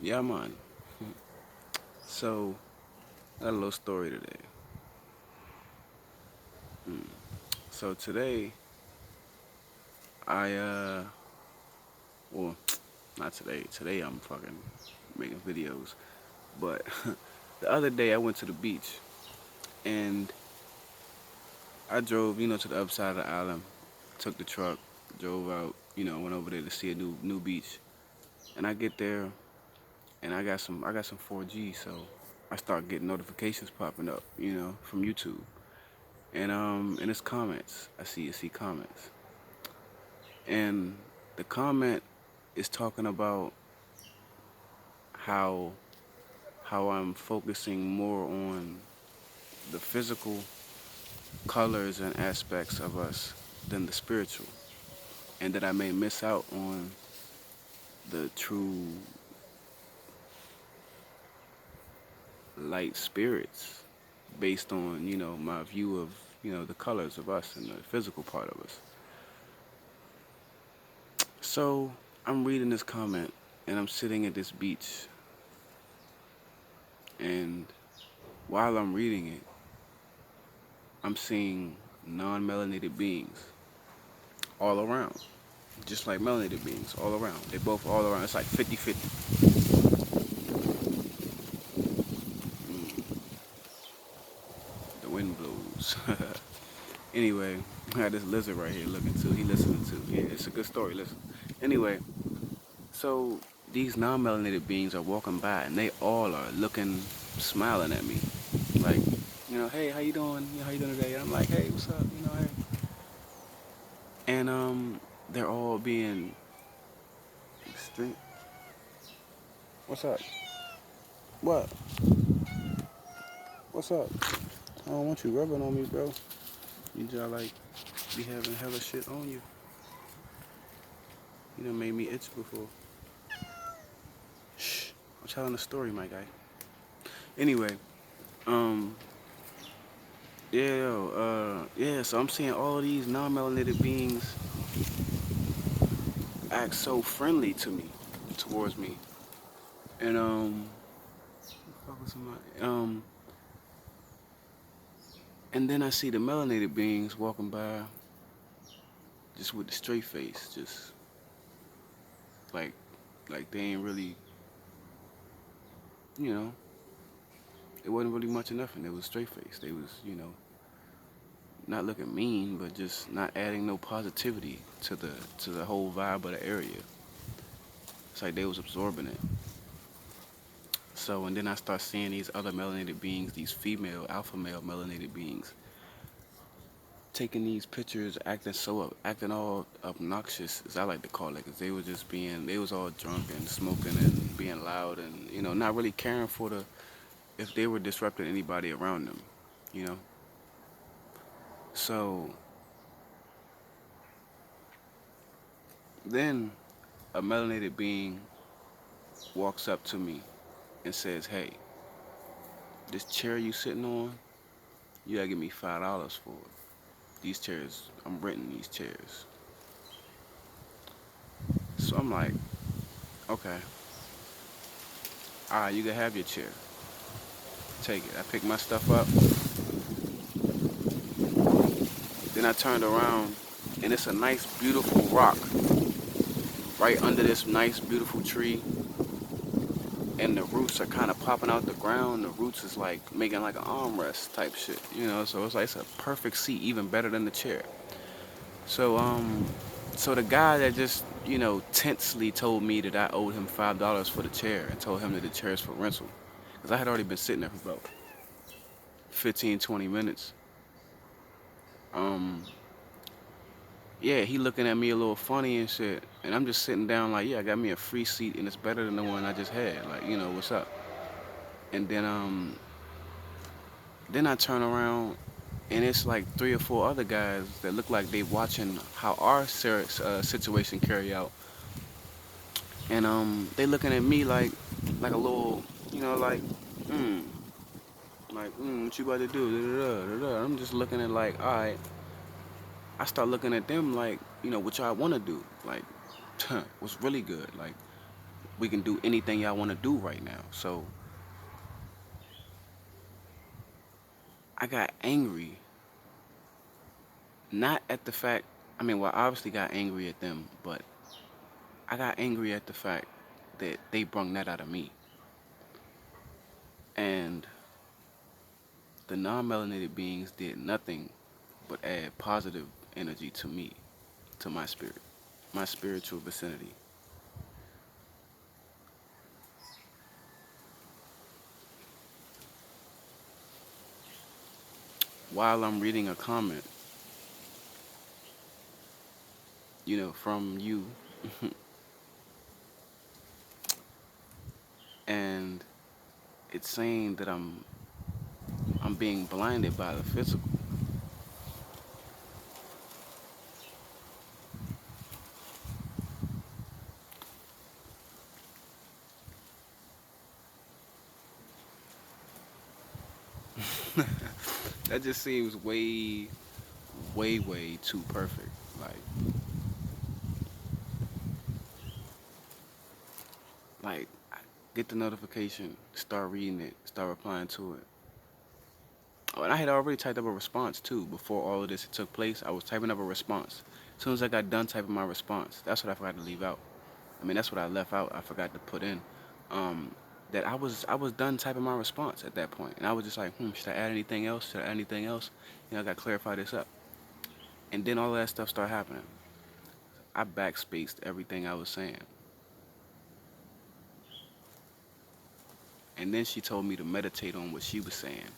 Yeah, man. So, I got a little story today. Mm. So today, I well, not today. Today I'm fucking making videos. But the other day I went to the beach and I drove, to the other side of the island. Took the truck, drove out, went over there to see a new beach. And I get there and I got some 4G, so I start getting notifications popping up, from YouTube. And it's comments. I see comments. And the comment is talking about how how I'm focusing more on the physical colors and aspects of us than the spiritual, and that I may miss out on the true light spirits based on, my view of, the colors of us and the physical part of us. So I'm reading this comment and I'm sitting at this beach, and while I'm reading it, I'm seeing non-melanated beings all around, just like melanated beings all around. They both all around. It's like 50-50. Mm, the wind blows. Anyway, I got this lizard right here looking too. He listening too. Yeah, it's a good story. Listen. Anyway, so these non-melanated beings are walking by, and they all are looking, smiling at me, like, hey, how you doing? How you doing today? And I'm like, hey, what's up? Hey. And they're all being extreme. What's up? What? What's up? I don't want you rubbing on me, bro. You just like be having hella shit on you. You done made me itch before. Shh. I'm telling a story, my guy. Anyway, um, yeah, so I'm seeing all these non-melanated beings act so friendly to me, towards me. And, what was and then I see the melanated beings walking by just with the straight face, just like, they ain't really, you know, it wasn't really much of nothing. They was straight face. They was, not looking mean, but just not adding no positivity to the whole vibe of the area. It's like they was absorbing it. So, and then I start seeing these other melanated beings, these female alpha male melanated beings, taking these pictures, acting all obnoxious, as I like to call it, because they was all drunk and smoking and being loud and not really caring for the if they were disrupting anybody around them, you know. So then a melanated being walks up to me and says, "Hey, this chair you sitting on, you gotta give me $5 for it. These chairs, I'm renting these chairs." So I'm like, okay, all right, you can have your chair. Take it. I picked my stuff up. Then I turned around, and it's a nice, beautiful rock right under this nice, beautiful tree. And the roots are kind of popping out the ground. The roots is like making like an armrest type shit, So it's like it's a perfect seat, even better than the chair. So so the guy that just tensely told me that I owed him $5 for the chair, and told him that the chair is for rental, because I had already been sitting there for about 15, 20 minutes. Um, yeah, he looking at me a little funny and shit, and I'm just sitting down like, yeah, I got me a free seat, and it's better than the one I just had. Like, what's up? And then I turn around, and it's like three or four other guys that look like they watching how our situation carry out, and they looking at me like a little, like, mm, what you about to do? Da, da, da, da, da. I'm just looking at like, all right. I start looking at them like, what y'all want to do? Like, what's really good? Like, We can do anything y'all want to do right now. So I got angry, not at the fact, I mean, well, I obviously got angry at them, but I got angry at the fact that they brung that out of me. And the non melanated beings did nothing but add positive energy to me, to my spirit, my spiritual vicinity. While I'm reading a comment, from you, and it's saying that I'm being blinded by the physical. That just seems way, way, way too perfect. Like I get the notification, start reading it, start replying to it. Oh, and I had already typed up a response too before all of this took place. I was typing up a response. As soon as I got done typing my response, that's what I forgot to leave out. I mean, that's what I left out. I forgot to put in. Um, that I was done typing my response at that point, and I was just like, should I add anything else? Should I add anything else? I got to clarify this up. And then all of that stuff started happening. I backspaced everything I was saying, and then she told me to meditate on what she was saying.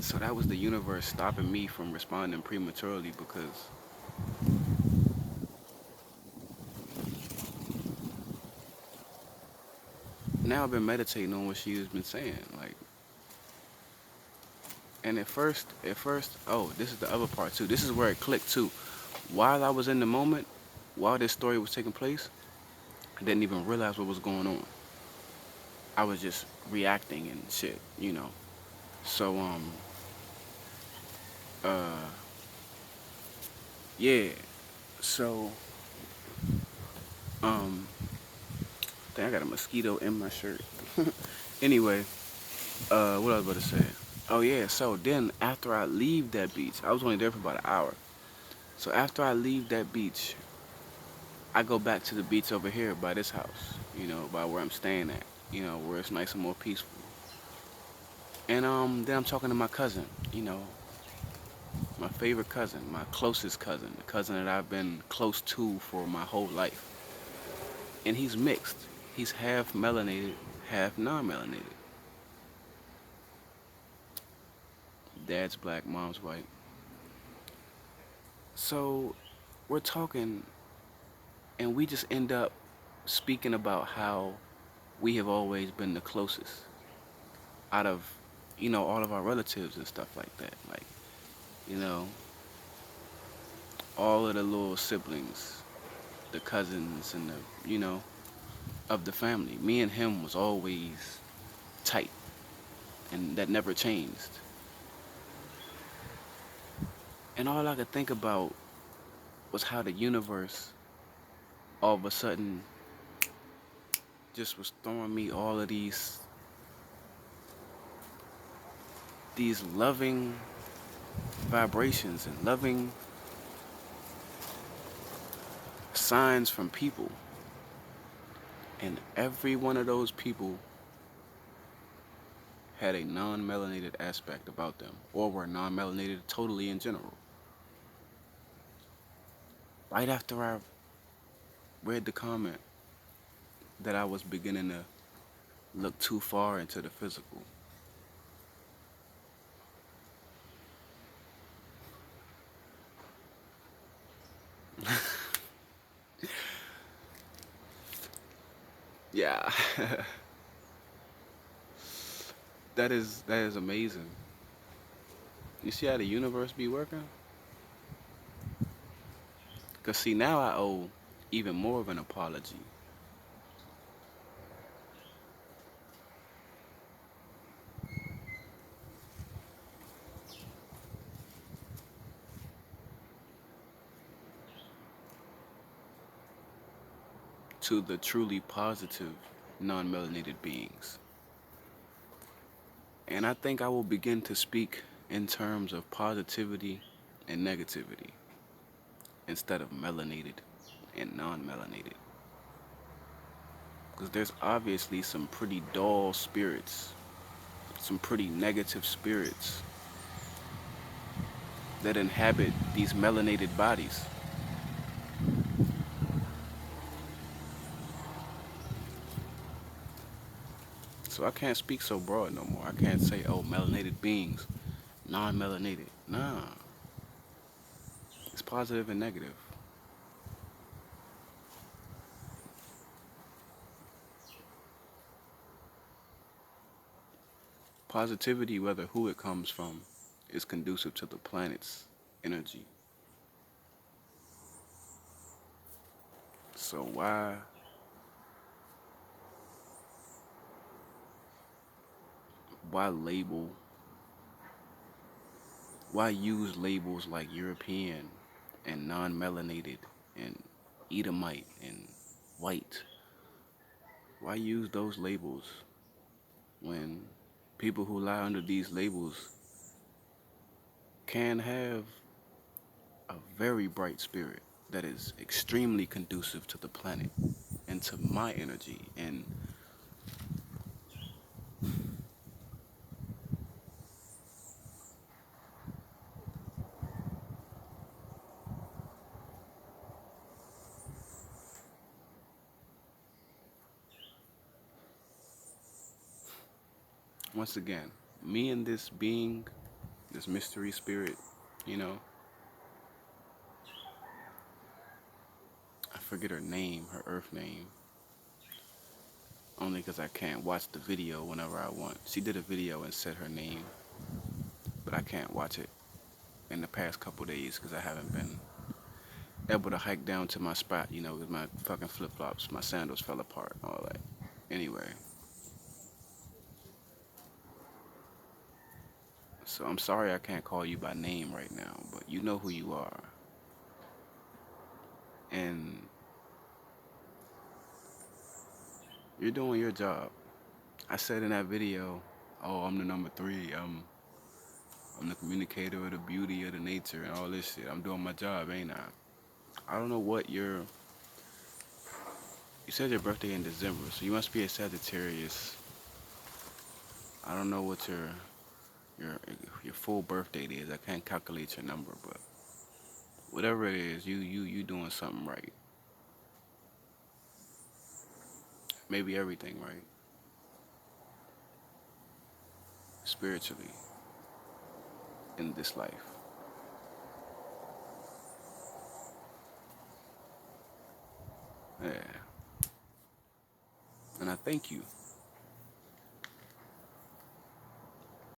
So that was the universe stopping me from responding prematurely because now I've been meditating on what she has been saying. And at first, oh, this is the other part too. This is where it clicked too. While I was in the moment, while this story was taking place, I didn't even realize what was going on. I was just reacting and shit. So uh yeah. So um dang, I got a mosquito in my shirt. Anyway, what I was about to say. Oh yeah, so then after I leave that beach, I was only there for about an hour. So after I leave that beach, I go back to the beach over here by this house, by where I'm staying at, where it's nice and more peaceful. And then I'm talking to my cousin, my favorite cousin, my closest cousin, the cousin that I've been close to for my whole life. And he's mixed. He's half melanated, half non-melanated. Dad's black, mom's white. So we're talking, and we just end up speaking about how we have always been the closest out of, all of our relatives and stuff like that. Like, you know, all of the little siblings, the cousins, and of the family. Me and him was always tight, and that never changed. And all I could think about was how the universe all of a sudden just was throwing me all of these loving vibrations and loving signs from people. And every one of those people had a non-melanated aspect about them, or were non-melanated totally in general. Right after I read the comment that I was beginning to look too far into the physical. Yeah. that is amazing. You see how the universe be working? Cause see, now I owe even more of an apology. to the truly positive non-melanated beings. And I think I will begin to speak in terms of positivity and negativity instead of melanated and non-melanated. Because there's obviously some pretty dull spirits, some pretty negative spirits that inhabit these melanated bodies. So I can't speak so broad no more. I can't say, oh, melanated beings, non-melanated. Nah, it's positive and negative. Positivity, whether who it comes from, is conducive to the planet's energy. So why label, why use labels like European and non-melanated and Edomite and white? Why use those labels when people who lie under these labels can have a very bright spirit that is extremely conducive to the planet and to my energy? And once again, me and this being, this mystery spirit, you know, I forget her name, her earth name, only because I can't watch the video whenever I want. She did a video and said her name, but I can't watch it in the past couple days because I haven't been able to hike down to my spot, you know, with my fucking flip-flops, my sandals fell apart, all that. Anyway, so I'm sorry I can't call you by name right now, but you know who you are. And you're doing your job. I said in that video, oh, I'm the number three. I'm the communicator of the beauty of the nature and all this shit. I'm doing my job, ain't I? I don't know what your. You said your birthday in December, so you must be a Sagittarius. I don't know what your your full birth date is. I can't calculate your number, but whatever it is, you doing something right. Maybe everything right. Spiritually in this life. Yeah. And I thank you.